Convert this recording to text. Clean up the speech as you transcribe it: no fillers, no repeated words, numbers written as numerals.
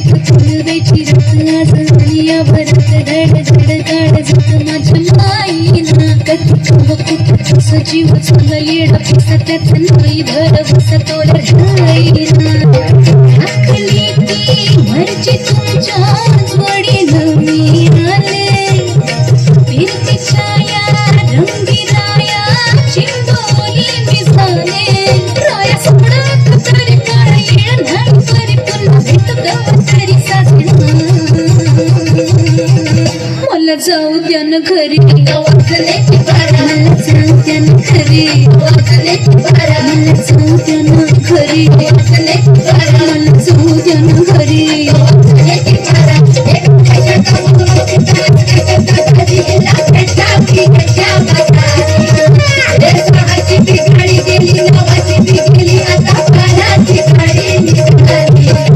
फुलवेची रत्न झाली भरत धड धड काढ जात माझ्या माईना कधी कवकुट सजीव चांगलीड पिस त्याच नळी भर बस तोर ढाईना ठाकली ती मर्जी तुमच्या जोडीनं मी आले फिरती छाया रंगी राया चिंबोली मी झाले राया सोडत तर काळ येळ नाही परी पुन्हा भेट तरी सासना मला जाऊ द्या न घरी मला जाऊ द्या न घरी मला जाऊ द्या न घरी